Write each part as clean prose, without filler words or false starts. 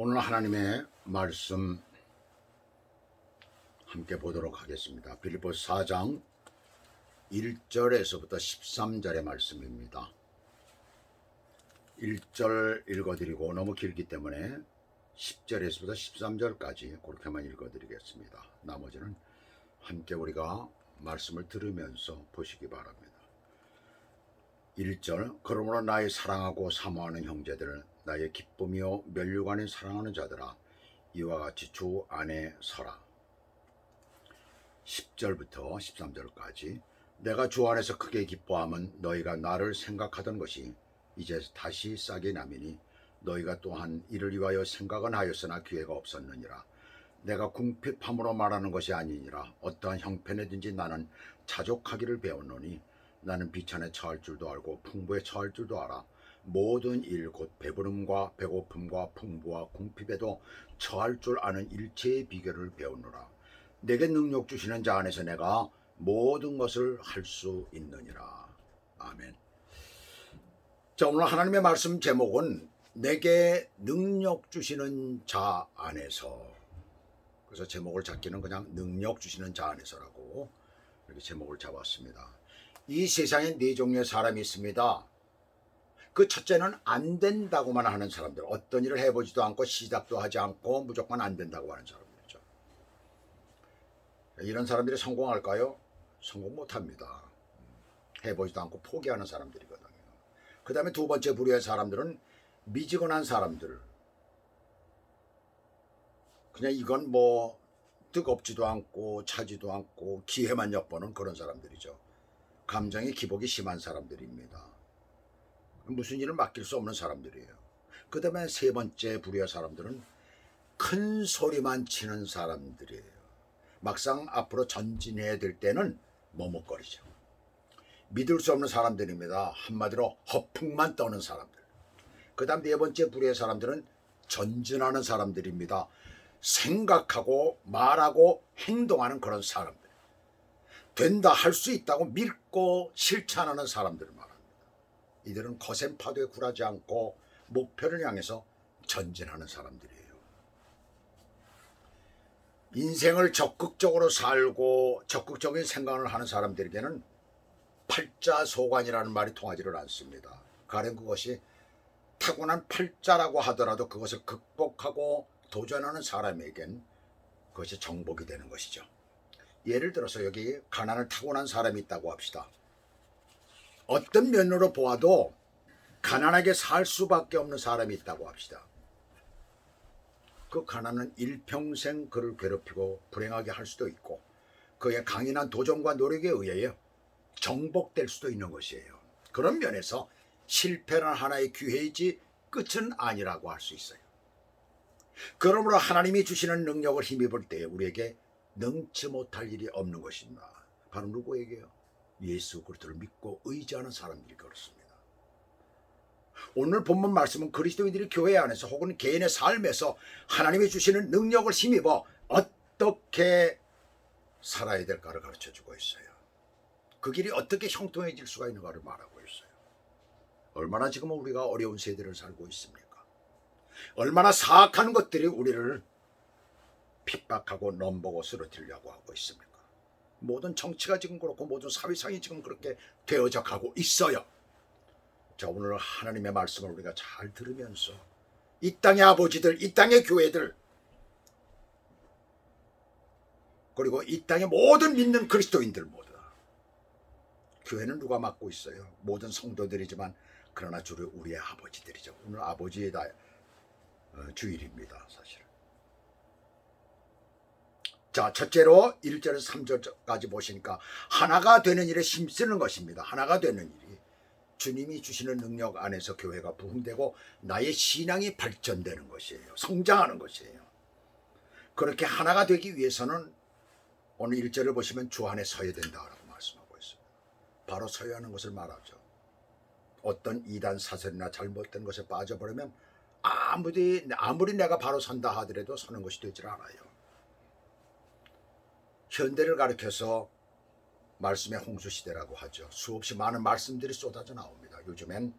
오늘 하나님의 말씀 함께 보도록 하겠습니다. 빌립보서 4장 1절에서부터 13절의 말씀입니다. 1절 읽어드리고 너무 길기 때문에 10절에서부터 13절까지 그렇게만 읽어드리겠습니다. 나머지는 함께 우리가 말씀을 들으면서 보시기 바랍니다. 1절 그러므로 나의 사랑하고 사모하는 형제들, 나의 기쁨이요 면류관이 사랑하는 자들아, 이와 같이 주 안에 서라. 10절부터 13절까지 내가 주 안에서 크게 기뻐함은 너희가 나를 생각하던 것이 이제 다시 싹이 나미니 너희가 또한 이를 위하여 생각은 하였으나 기회가 없었느니라. 내가 궁핍함으로 말하는 것이 아니니라. 어떠한 형편에든지 나는 자족하기를 배웠노니 나는 비천에 처할 줄도 알고 풍부에 처할 줄도 알아. 모든 일 곧 배부름과 배고픔과 풍부와 궁핍에도 처할 줄 아는 일체의 비결을 배우노라. 내게 능력 주시는 자 안에서 내가 모든 것을 할 수 있느니라. 아멘. 자, 오늘 하나님의 말씀 제목은 내게 능력 주시는 자 안에서. 그래서 제목을 잡기는 그냥 능력 주시는 자 안에서라고 이렇게 제목을 잡았습니다. 이 세상에 네 종류의 사람이 있습니다. 그 첫째는 안 된다고만 하는 사람들, 어떤 일을 해보지도 않고 시작도 하지 않고 무조건 안 된다고 하는 사람들이죠. 이런 사람들이 성공할까요? 성공 못합니다. 해보지도 않고 포기하는 사람들이거든요. 그 다음에 두 번째 부류의 사람들은 미지근한 사람들, 그냥 이건 뭐 뜨겁지도 않고 차지도 않고 기회만 엿보는 그런 사람들이죠. 감정의 기복이 심한 사람들입니다. 무슨 일을 맡길 수 없는 사람들이에요. 그 다음에 세 번째 부류의 사람들은 큰 소리만 치는 사람들이에요. 막상 앞으로 전진해야 될 때는 머뭇거리죠. 믿을 수 없는 사람들입니다. 한마디로 허풍만 떠는 사람들. 그 다음 네 번째 부류의 사람들은 전진하는 사람들입니다. 생각하고 말하고 행동하는 그런 사람들. 된다, 할 수 있다고 믿고 실천하는 사람들을 말합니다. 이들은 거센 파도에 굴하지 않고 목표를 향해서 전진하는 사람들이에요. 인생을 적극적으로 살고 적극적인 생각을 하는 사람들에게는 팔자소관이라는 말이 통하지를 않습니다. 가령 그것이 타고난 팔자라고 하더라도 그것을 극복하고 도전하는 사람에겐 그것이 정복이 되는 것이죠. 예를 들어서 여기 가난을 타고난 사람이 있다고 합시다. 어떤 면으로 보아도 가난하게 살 수밖에 없는 사람이 있다고 합시다. 그 가난은 일평생 그를 괴롭히고 불행하게 할 수도 있고 그의 강인한 도전과 노력에 의해 정복될 수도 있는 것이에요. 그런 면에서 실패는 하나의 기회이지 끝은 아니라고 할 수 있어요. 그러므로 하나님이 주시는 능력을 힘입을 때 우리에게 능치 못할 일이 없는 것입니다. 바로 누구에게요? 예수 그리스도를 믿고 의지하는 사람들이 그렇습니다. 오늘 본문 말씀은 그리스도인들이 교회 안에서 혹은 개인의 삶에서 하나님이 주시는 능력을 힘입어 어떻게 살아야 될까를 가르쳐주고 있어요. 그 길이 어떻게 형통해질 수가 있는가를 말하고 있어요. 얼마나 지금 우리가 어려운 세대를 살고 있습니까? 얼마나 사악한 것들이 우리를 핍박하고 넘보고 쓰러뜨리려고 하고 있습니까? 모든 정치가 지금 그렇고 모든 사회상이 지금 그렇게 되어져 가고 있어요. 자, 오늘 하나님의 말씀을 우리가 잘 들으면서 이 땅의 아버지들, 이 땅의 교회들, 그리고 이 땅의 모든 믿는 그리스도인들 모두 다. 교회는 누가 맡고 있어요? 모든 성도들이지만 그러나 주로 우리의 아버지들이죠. 오늘 아버지의 주일입니다, 사실은. 자, 첫째로 1절에서 3절까지 보시니까 하나가 되는 일에 힘쓰는 것입니다. 하나가 되는 일이 주님이 주시는 능력 안에서 교회가 부흥되고 나의 신앙이 발전되는 것이에요. 성장하는 것이에요. 그렇게 하나가 되기 위해서는 오늘 1절을 보시면 주 안에 서야 된다라고 말씀하고 있습니다. 바로 서야 하는 것을 말하죠. 어떤 이단 사설이나 잘못된 것에 빠져버리면 아무리 내가 바로 선다 하더라도 서는 것이 되질 않아요. 현대를 가리켜서 말씀의 홍수시대라고 하죠. 수없이 많은 말씀들이 쏟아져 나옵니다. 요즘엔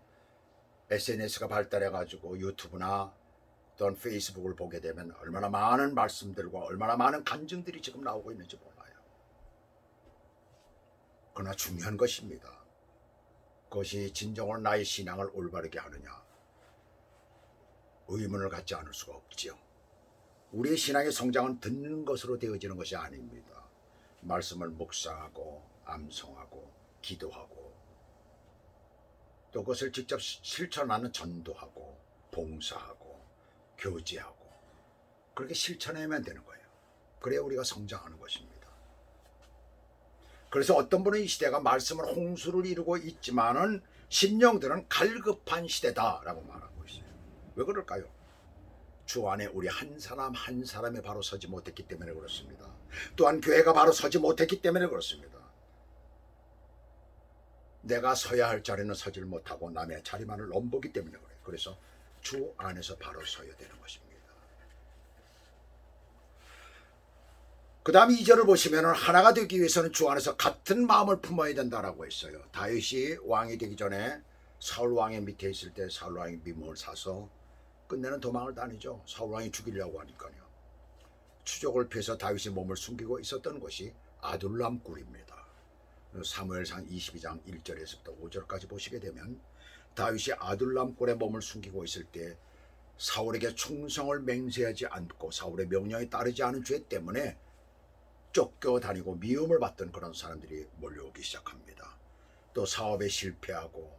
SNS가 발달해가지고 유튜브나 또한 페이스북을 보게 되면 얼마나 많은 말씀들과 얼마나 많은 간증들이 지금 나오고 있는지 몰라요. 그러나 중요한 것입니다. 그것이 진정으로 나의 신앙을 올바르게 하느냐, 의문을 갖지 않을 수가 없지요. 우리의 신앙의 성장은 듣는 것으로 되어지는 것이 아닙니다. 말씀을 묵상하고 암송하고 기도하고 또 그것을 직접 실천하는 전도하고 봉사하고 교제하고 그렇게 실천해야만 되는 거예요. 그래야 우리가 성장하는 것입니다. 그래서 어떤 분은 이 시대가 말씀을 홍수를 이루고 있지만은 심령들은 갈급한 시대다라고 말하고 있어요. 왜 그럴까요? 주 안에 우리 한 사람 한 사람이 바로 서지 못했기 때문에 그렇습니다. 또한 교회가 바로 서지 못했기 때문에 그렇습니다. 내가 서야 할 자리는 서질 못하고 남의 자리만을 넘보기 때문에 그래요. 그래서 주 안에서 바로 서야 되는 것입니다. 그 다음 2절을 보시면 하나가 되기 위해서는 주 안에서 같은 마음을 품어야 된다라고 했어요. 다윗이 왕이 되기 전에 사울 왕의 밑에 있을 때 사울 왕이 미모를 사서 끝내는 도망을 다니죠. 사울 왕이 죽이려고 하니까요. 추적을 피해서 다윗이 몸을 숨기고 있었던 것이 아둘람 굴입니다. 사무엘상 22장 1절에서부터 5절까지 보시게 되면 다윗이 아둘람 굴에 몸을 숨기고 있을 때 사울에게 충성을 맹세하지 않고 사울의 명령에 따르지 않은 죄 때문에 쫓겨다니고 미움을 받던 그런 사람들이 몰려오기 시작합니다. 또 사업에 실패하고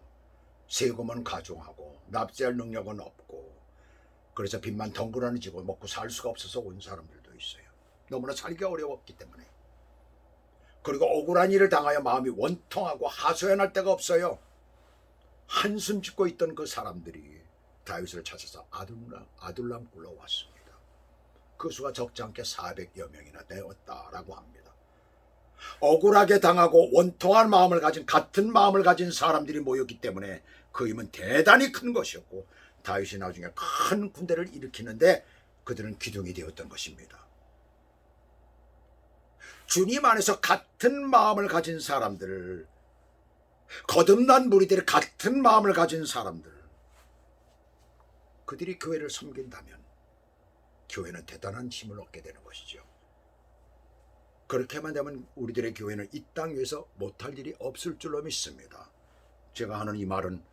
세금은 가중하고 납세할 능력은 없고 그래서 빚만 덩그러니 지고 먹고 살 수가 없어서 온 사람들도 있어요. 너무나 살기가 어려웠기 때문에. 그리고 억울한 일을 당하여 마음이 원통하고 하소연할 데가 없어요. 한숨 짓고 있던 그 사람들이 다윗을 찾아서 아둘람 굴로 왔습니다. 그 수가 적지 않게 400여 명이나 되었다라고 합니다. 억울하게 당하고 원통한 마음을 가진 같은 마음을 가진 사람들이 모였기 때문에 그 힘은 대단히 큰 것이었고 다윗이 나중에 큰 군대를 일으키는데 그들은 기둥이 되었던 것입니다. 주님 안에서 같은 마음을 가진 사람들, 거듭난 무리들이 같은 마음을 가진 사람들, 그들이 교회를 섬긴다면 교회는 대단한 힘을 얻게 되는 것이죠. 그렇게만 되면 우리들의 교회는 이 땅 위에서 못할 일이 없을 줄로 믿습니다. 제가 하는 이 말은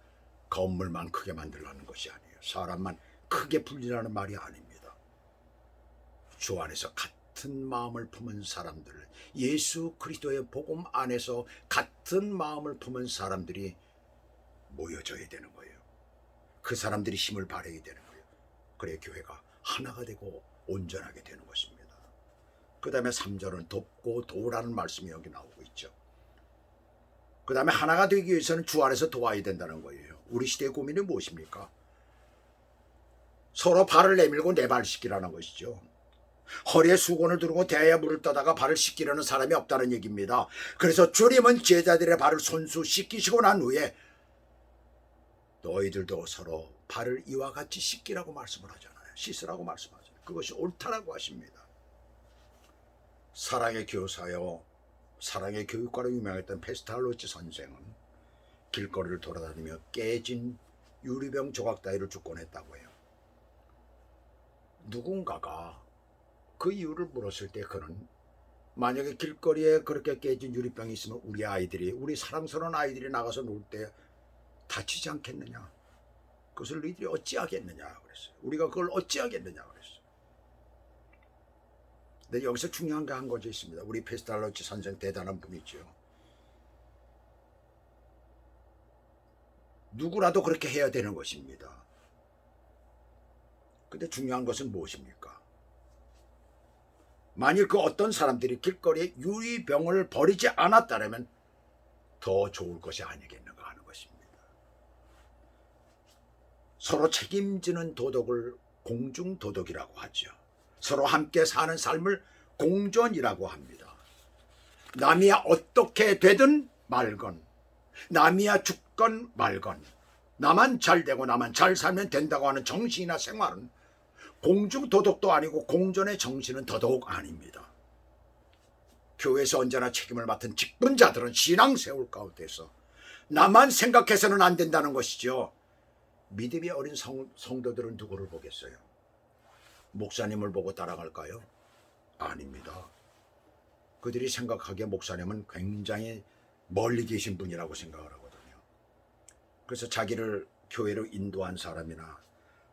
건물만 크게 만들라는 것이 아니에요. 사람만 크게 불리라는 말이 아닙니다. 주 안에서 같은 마음을 품은 사람들, 예수 그리스도의 복음 안에서 같은 마음을 품은 사람들이 모여져야 되는 거예요. 그 사람들이 힘을 발휘해야 되는 거예요. 그래야 교회가 하나가 되고 온전하게 되는 것입니다. 그 다음에 3절은 돕고 도우라는 말씀이 여기 나오고 있죠. 그 다음에 하나가 되기 위해서는 주 안에서 도와야 된다는 거예요. 우리 시대의 고민이 무엇입니까? 서로 발을 내밀고 내 발 씻기라는 것이죠. 허리에 수건을 두르고 대야에 물을 떠다가 발을 씻기려는 사람이 없다는 얘기입니다. 그래서 주님은 제자들의 발을 손수 씻기시고 난 후에 너희들도 서로 발을 이와 같이 씻기라고 말씀을 하잖아요. 씻으라고 말씀하잖아요. 그것이 옳다라고 하십니다. 사랑의 교사요, 사랑의 교육가로 유명했던 페스탈로치 선생은 길거리를 돌아다니며 깨진 유리병 조각 따위를 줍곤 했다고 해요. 누군가가 그 이유를 물었을 때 그는 만약에 길거리에 그렇게 깨진 유리병이 있으면 우리 아이들이, 우리 사랑스러운 아이들이 나가서 놀 때 다치지 않겠느냐, 그것을 너희들이 어찌하겠느냐 그랬어요. 우리가 그걸 어찌하겠느냐 그랬어요. 근데 여기서 중요한 게 한 가지 있습니다. 우리 페스탈로치 선생 대단한 분이죠. 누구라도 그렇게 해야 되는 것입니다. 근데 중요한 것은 무엇입니까? 만일 그 어떤 사람들이 길거리에 유리병을 버리지 않았다면 더 좋을 것이 아니겠는가 하는 것입니다. 서로 책임지는 도덕을 공중도덕이라고 하죠. 서로 함께 사는 삶을 공존이라고 합니다. 남이야 어떻게 되든 말건, 남이야 죽건 말건, 나만 잘 되고 나만 잘 살면 된다고 하는 정신이나 생활은 공중도덕도 아니고 공존의 정신은 더더욱 아닙니다. 교회에서 언제나 책임을 맡은 직분자들은 신앙 세울 가운데서 나만 생각해서는 안 된다는 것이죠. 믿음이 어린 성도들은 누구를 보겠어요? 목사님을 보고 따라갈까요? 아닙니다. 그들이 생각하기에 목사님은 굉장히 멀리 계신 분이라고 생각을 하거든요. 그래서 자기를 교회로 인도한 사람이나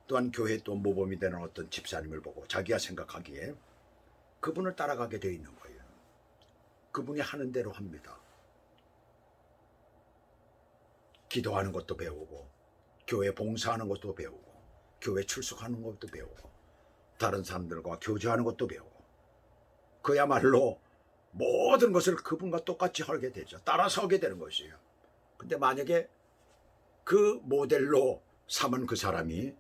또한 교회에 또 모범이 되는 어떤 집사님을 보고 자기가 생각하기에 그분을 따라가게 되어 있는 거예요. 그분이 하는 대로 합니다. 기도하는 것도 배우고, 교회 봉사하는 것도 배우고, 교회 출석하는 것도 배우고, 다른 사람들과 교제하는 것도 배우고, 그야말로 모든 것을 그분과 똑같이 하게 되죠. 따라서 하게 되는 것이에요. 근데 만약에 그 모델로 삼은 그 사람이,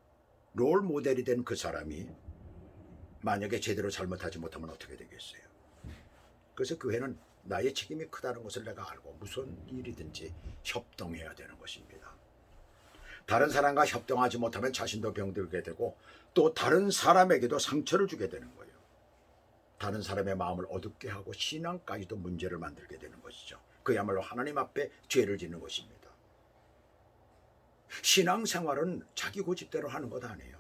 롤 모델이 된 그 사람이 만약에 제대로 잘못하지 못하면 어떻게 되겠어요? 그래서 교회는 나의 책임이 크다는 것을 내가 알고 무슨 일이든지 협동해야 되는 것입니다. 다른 사람과 협동하지 못하면 자신도 병들게 되고 또 다른 사람에게도 상처를 주게 되는 거예요. 다른 사람의 마음을 어둡게 하고 신앙까지도 문제를 만들게 되는 것이죠. 그야말로 하나님 앞에 죄를 짓는 것입니다. 신앙생활은 자기 고집대로 하는 것 아니에요.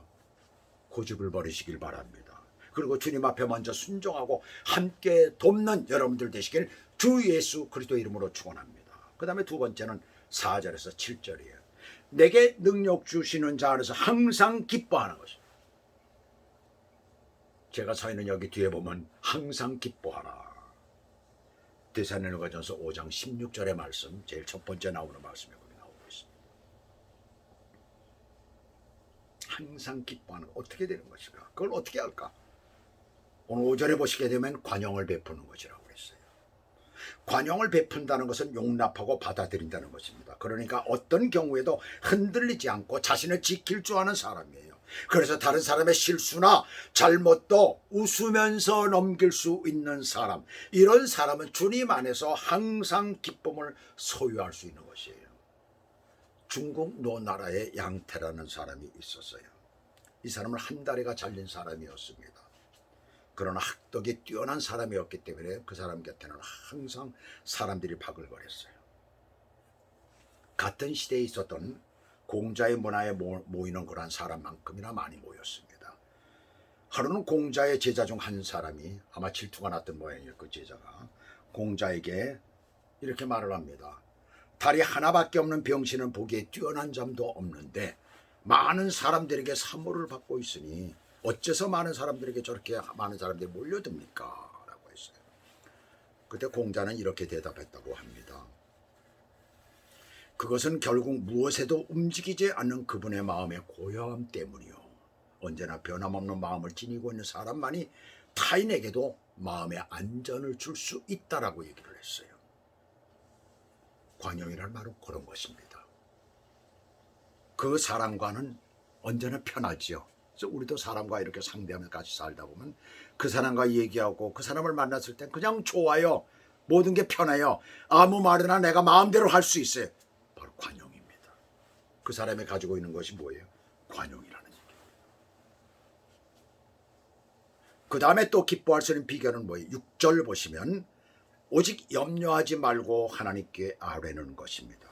고집을 버리시길 바랍니다. 그리고 주님 앞에 먼저 순종하고 함께 돕는 여러분들 되시길 주 예수 그리스도 이름으로 축원합니다. 그 다음에 두 번째는 4절에서 7절이에요. 내게 능력 주시는 자 안에서 항상 기뻐하는 것입니다. 제가 서 있는 여기 뒤에 보면 항상 기뻐하라. 데살로니가전서 5장 16절의 말씀, 제일 첫 번째 나오는 말씀이 거기 나오고 있습니다. 항상 기뻐하는 어떻게 되는 것일까? 그걸 어떻게 할까? 오늘 5절에 보시게 되면 관용을 베푸는 것이라고 했어요. 관용을 베푼다는 것은 용납하고 받아들인다는 것입니다. 그러니까 어떤 경우에도 흔들리지 않고 자신을 지킬 줄 아는 사람이에요. 그래서 다른 사람의 실수나 잘못도 웃으면서 넘길 수 있는 사람, 이런 사람은 주님 안에서 항상 기쁨을 소유할 수 있는 것이에요. 중국 노나라에 양태라는 사람이 있었어요. 이 사람은 한 다리가 잘린 사람이었습니다. 그러나 학덕이 뛰어난 사람이었기 때문에 그 사람 곁에는 항상 사람들이 바글거렸어요. 같은 시대에 있었던 공자의 문화에 모이는 그러한 사람만큼이나 많이 모였습니다. 하루는 공자의 제자 중 한 사람이, 아마 질투가 났던 모양이에요. 그 제자가 공자에게 이렇게 말을 합니다. 다리 하나밖에 없는 병신은 보기에 뛰어난 점도 없는데 많은 사람들에게 사모를 받고 있으니 어째서 많은 사람들에게 저렇게 많은 사람들이 몰려듭니까? 라고 했어요. 그때 공자는 이렇게 대답했다고 합니다. 그것은 결국 무엇에도 움직이지 않는 그분의 마음의 고요함 때문이요. 언제나 변함없는 마음을 지니고 있는 사람만이 타인에게도 마음의 안전을 줄 수 있다라고 얘기를 했어요. 관용이란 말은 그런 것입니다. 그 사람과는 언제나 편하지요. 그래서 우리도 사람과 이렇게 상대하면서 같이 살다 보면 그 사람과 얘기하고 그 사람을 만났을 땐 그냥 좋아요. 모든 게 편해요. 아무 말이나 내가 마음대로 할 수 있어요. 바로 관용입니다. 그 사람이 가지고 있는 것이 뭐예요? 관용이라는 얘기입니다. 그 다음에 또 기뻐할 수 있는 비결은 뭐예요? 6절 보시면 오직 염려하지 말고 하나님께 아뢰는 것입니다.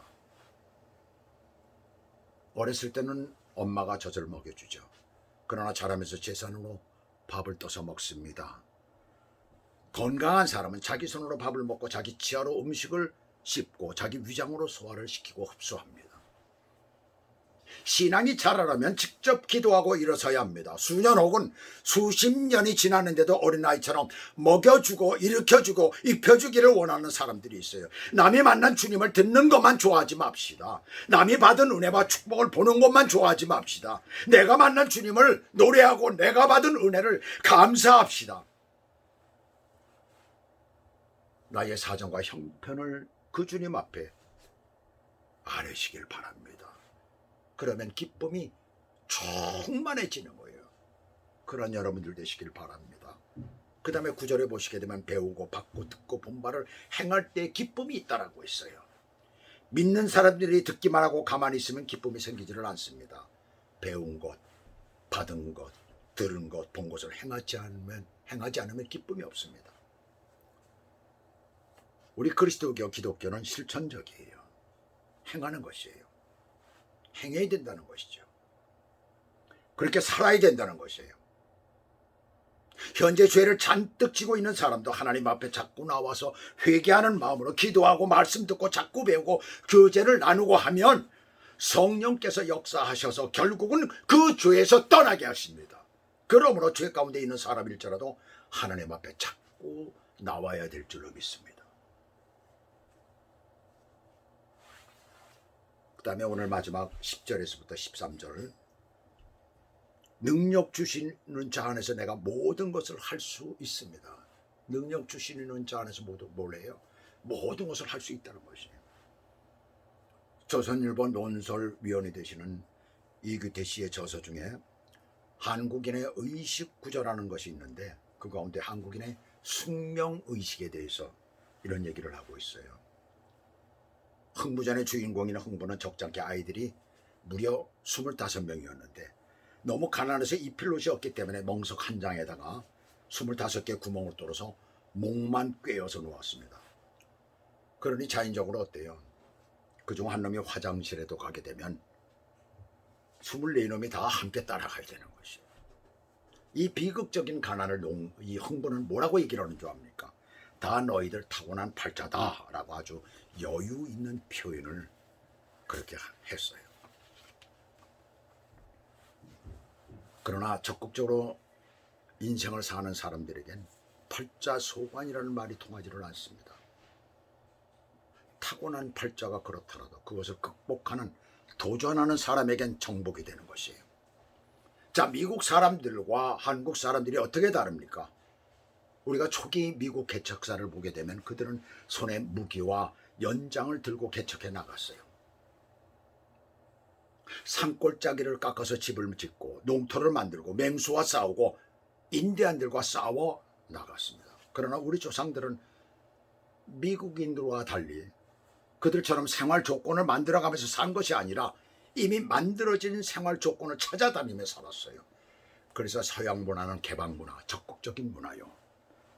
어렸을 때는 엄마가 젖을 먹여주죠. 그러나 자라면서 제 손으로 밥을 떠서 먹습니다. 건강한 사람은 자기 손으로 밥을 먹고 자기 치아로 음식을 씹고 자기 위장으로 소화를 시키고 흡수합니다. 신앙이 자라려면 직접 기도하고 일어서야 합니다. 수년 혹은 수십 년이 지났는데도 어린아이처럼 먹여주고 일으켜주고 입혀주기를 원하는 사람들이 있어요. 남이 만난 주님을 듣는 것만 좋아하지 맙시다. 남이 받은 은혜와 축복을 보는 것만 좋아하지 맙시다. 내가 만난 주님을 노래하고 내가 받은 은혜를 감사합시다. 나의 사정과 형편을 그 주님 앞에 아뢰시길 바랍니다. 그러면 기쁨이 충만해지는 거예요. 그런 여러분들 되시길 바랍니다. 그 다음에 9절에 보시게 되면 배우고 받고 듣고 본 바를 행할 때 기쁨이 있다라고 했어요. 믿는 사람들이 듣기만 하고 가만히 있으면 기쁨이 생기지를 않습니다. 배운 것, 받은 것, 들은 것, 본 것을 행하지 않으면 기쁨이 없습니다. 우리 그리스도교 기독교는 실천적이에요. 행하는 것이에요. 행해야 된다는 것이죠. 그렇게 살아야 된다는 것이에요. 현재 죄를 잔뜩 지고 있는 사람도 하나님 앞에 자꾸 나와서 회개하는 마음으로 기도하고 말씀 듣고 자꾸 배우고 교제를 나누고 하면 성령께서 역사하셔서 결국은 그 죄에서 떠나게 하십니다. 그러므로 죄 가운데 있는 사람일지라도 하나님 앞에 자꾸 나와야 될 줄로 믿습니다. 그 다음에 오늘 마지막 10절에서부터 13절, 능력 주시는 자 안에서 내가 모든 것을 할 수 있습니다. 능력 주시는 자 안에서 뭘 해요? 모든 것을 할 수 있다는 것이에요. 조선일보 논설위원이 되시는 이규태 씨의 저서 중에 한국인의 의식구조라는 것이 있는데 그 가운데 한국인의 숙명의식에 대해서 이런 얘기를 하고 있어요. 흥부전의 주인공인 흥부는 적잖게 아이들이 무려 25명이었는데 너무 가난해서 입힐 옷이 없기 때문에 멍석 한 장에다가 25개 구멍을 뚫어서 목만 꿰어서 놓았습니다. 그러니 자연적으로 어때요? 그중 한 놈이 화장실에도 가게 되면 24놈이 다 함께 따라가야 되는 것이에요. 이 비극적인 가난을 이 흥부는 뭐라고 얘기를 하는 줄 압니까? 다 너희들 타고난 팔자다 라고 아주 여유 있는 표현을 그렇게 했어요. 그러나 적극적으로 인생을 사는 사람들에겐 팔자소관이라는 말이 통하지를 않습니다. 타고난 팔자가 그렇더라도 그것을 극복하는 도전하는 사람에겐 정복이 되는 것이에요. 자, 미국 사람들과 한국 사람들이 어떻게 다릅니까? 우리가 초기 미국 개척사를 보게 되면 그들은 손에 무기와 연장을 들고 개척해 나갔어요. 산골짜기를 깎아서 집을 짓고 농토를 만들고 맹수와 싸우고 인디안들과 싸워 나갔습니다. 그러나 우리 조상들은 미국인들과 달리 그들처럼 생활 조건을 만들어가면서 산 것이 아니라 이미 만들어진 생활 조건을 찾아다니며 살았어요. 그래서 서양 문화는 개방 문화, 적극적인 문화요.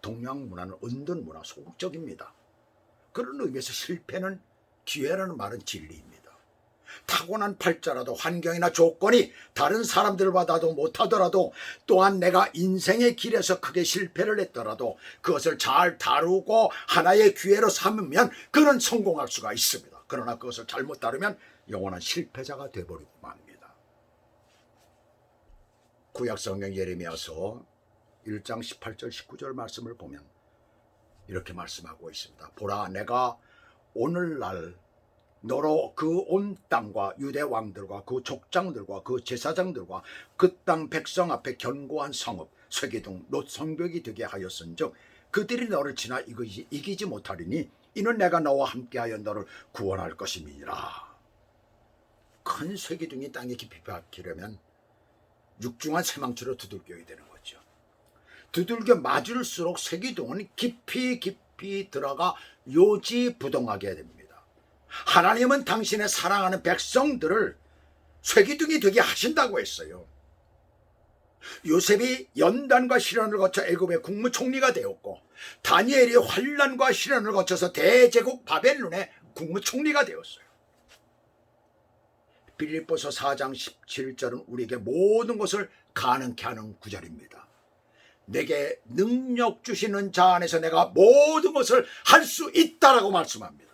동양 문화는 은둔 문화, 소극적입니다. 그런 의미에서 실패는 기회라는 말은 진리입니다. 타고난 팔자라도 환경이나 조건이 다른 사람들보다도 못하더라도 또한 내가 인생의 길에서 크게 실패를 했더라도 그것을 잘 다루고 하나의 기회로 삼으면 그는 성공할 수가 있습니다. 그러나 그것을 잘못 다루면 영원한 실패자가 되어버리고 맙니다. 구약성경 예레미야서 1장 18절 19절 말씀을 보면 이렇게 말씀하고 있습니다. 보라, 내가 오늘날 너로 그 온 땅과 유대 왕들과 그 족장들과 그 제사장들과 그 땅 백성 앞에 견고한 성읍 쇠기둥 놋 성벽이 되게 하였은즉 그들이 너를 치나 이기지 못하리니 이는 내가 너와 함께하여 너를 구원할 것임이니라. 큰 쇠기둥이 땅에 깊이 박히려면 육중한 쇠망치로 두들겨야 되는 거죠. 두들겨 맞을수록 쇠기둥은 깊이 들어가 요지부동하게 됩니다. 하나님은 당신의 사랑하는 백성들을 쇠기둥이 되게 하신다고 했어요. 요셉이 연단과 시련을 거쳐 애굽의 국무총리가 되었고 다니엘이 환난과 시련을 거쳐서 대제국 바벨론의 국무총리가 되었어요. 빌립보서 4장 17절은 우리에게 모든 것을 가능케 하는 구절입니다. 내게 능력 주시는 자 안에서 내가 모든 것을 할 수 있다라고 말씀합니다.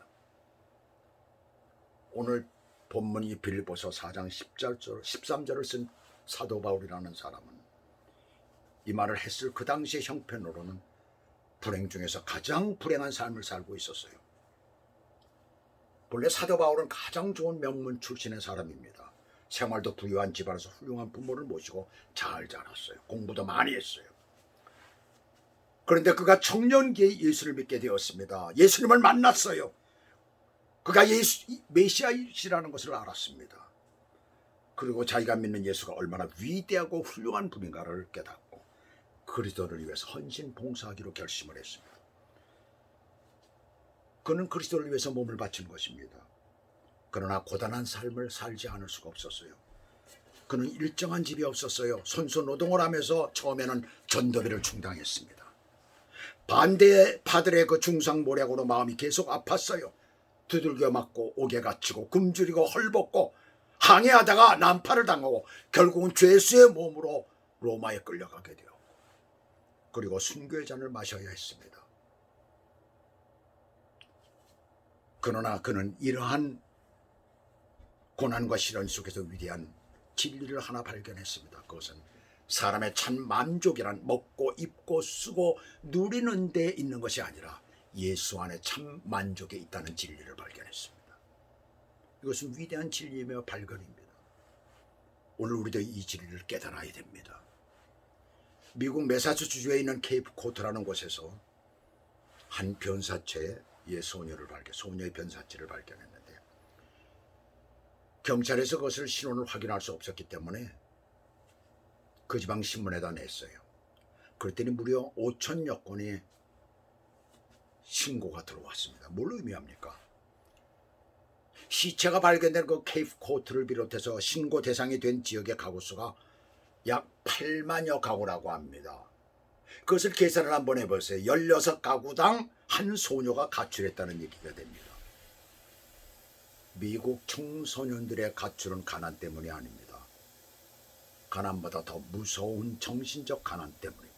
오늘 본문이 빌립보서 4장 13절을 쓴 사도 바울이라는 사람은 이 말을 했을 그 당시의 형편으로는 불행 중에서 가장 불행한 삶을 살고 있었어요. 본래 사도 바울은 가장 좋은 명문 출신의 사람입니다. 생활도 부유한 집안에서 훌륭한 부모를 모시고 잘 자랐어요. 공부도 많이 했어요. 그런데 그가 청년기에 예수를 믿게 되었습니다. 예수님을 만났어요. 그가 메시아이시라는 것을 알았습니다. 그리고 자기가 믿는 예수가 얼마나 위대하고 훌륭한 분인가를 깨닫고 그리스도를 위해서 헌신 봉사하기로 결심을 했습니다. 그는 그리스도를 위해서 몸을 바친 것입니다. 그러나 고단한 삶을 살지 않을 수가 없었어요. 그는 일정한 집이 없었어요. 손수 노동을 하면서 처음에는 전도비를 충당했습니다. 반대파들의 그 중상모략으로 마음이 계속 아팠어요. 두들겨 맞고 옥에 갇히고 굶주리고 헐벗고 항해하다가 난파를 당하고 결국은 죄수의 몸으로 로마에 끌려가게 되었고 그리고 순교의 잔을 마셔야 했습니다. 그러나 그는 이러한 고난과 시련 속에서 위대한 진리를 하나 발견했습니다. 그것은 사람의 참 만족이란 먹고 입고 쓰고 누리는 데 있는 것이 아니라 예수 안에 참 만족에 있다는 진리를 발견했습니다. 이것은 위대한 진리이며 발견입니다. 오늘 우리도 이 진리를 깨달아야 됩니다. 미국 매사추세츠주에 있는 케이프 코트라는 곳에서 한 변사체의 소녀의 변사체를 발견했는데, 경찰에서 그것을 신원을 확인할 수 없었기 때문에 그 지방 신문에다 냈어요. 그랬더니 무려 5천여 건의 신고가 들어왔습니다. 뭘 의미합니까? 시체가 발견된 그 케이프 코트를 비롯해서 신고 대상이 된 지역의 가구 수가 약 8만여 가구라고 합니다. 그것을 계산을 한번 해보세요. 16가구당 한 소녀가 가출했다는 얘기가 됩니다. 미국 청소년들의 가출은 가난 때문이 아닙니다. 가난보다 더 무서운 정신적 가난 때문입니다.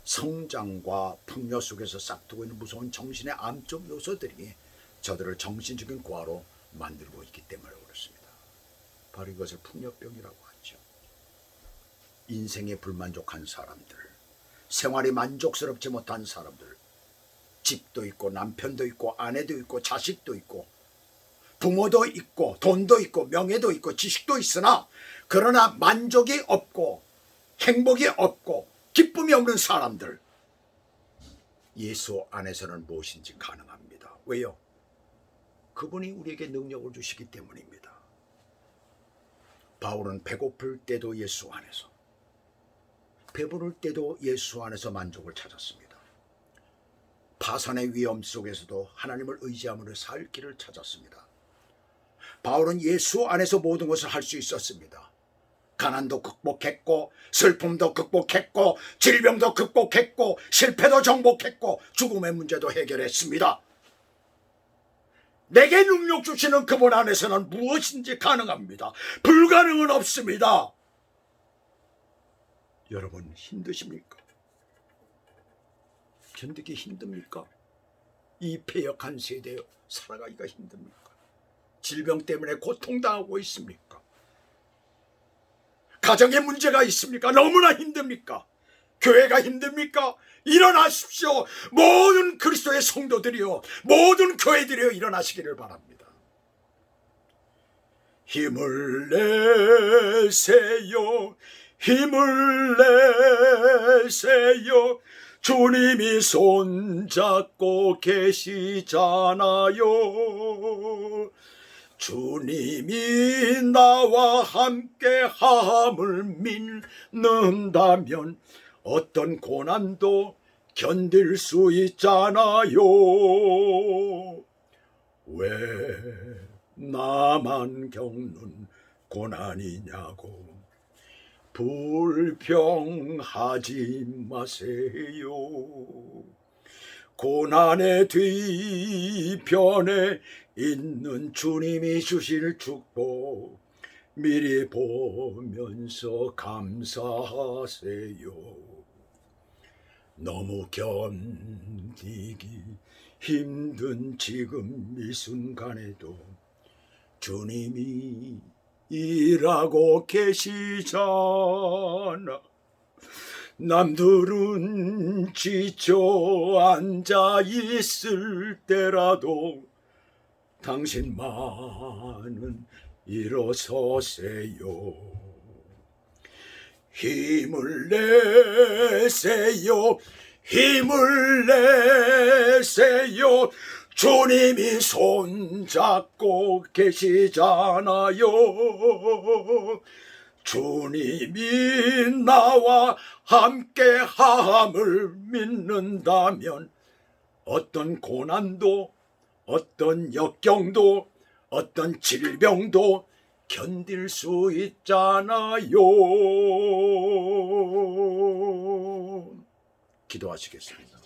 성장과 풍요 속에서 싹트고 있는 무서운 정신의 암적 요소들이 저들을 정신적인 고아로 만들고 있기 때문에 그렇습니다. 바로 이것을 풍요병이라고 하죠. 인생에 불만족한 사람들, 생활이 만족스럽지 못한 사람들, 집도 있고 남편도 있고 아내도 있고 자식도 있고 부모도 있고 돈도 있고 명예도 있고 지식도 있으나 그러나 만족이 없고 행복이 없고 기쁨이 없는 사람들, 예수 안에서는 무엇인지 가능합니다. 왜요? 그분이 우리에게 능력을 주시기 때문입니다. 바울은 배고플 때도 예수 안에서, 배부를 때도 예수 안에서 만족을 찾았습니다. 파산의 위험 속에서도 하나님을 의지함으로 살 길을 찾았습니다. 바울은 예수 안에서 모든 것을 할 수 있었습니다. 가난도 극복했고 슬픔도 극복했고 질병도 극복했고 실패도 정복했고 죽음의 문제도 해결했습니다. 내게 능력 주시는 그분 안에서는 무엇인지 가능합니다. 불가능은 없습니다. 여러분 힘드십니까? 견디기 힘듭니까? 이 패역한 세대에 살아가기가 힘듭니까? 질병 때문에 고통당하고 있습니까? 가정에 문제가 있습니까? 너무나 힘듭니까? 교회가 힘듭니까? 일어나십시오. 모든 그리스도의 성도들이요, 모든 교회들이요, 일어나시기를 바랍니다. 힘을 내세요. 힘을 내세요. 주님이 손잡고 계시잖아요. 주님이 나와 함께함을 믿는다면 어떤 고난도 견딜 수 있잖아요. 왜 나만 겪는 고난이냐고 불평하지 마세요. 고난의 뒤편에 있는 주님이 주실 축복 미리 보면서 감사하세요. 너무 견디기 힘든 지금 이 순간에도 주님이 일하고 계시잖아. 남들은 지쳐 앉아 있을 때라도 당신만은 일어서세요. 힘을 내세요. 힘을 내세요. 주님이 손잡고 계시잖아요. 주님이 나와 함께함을 믿는다면 어떤 고난도 어떤 역경도 어떤 질병도 견딜 수 있잖아요. 기도하시겠습니다.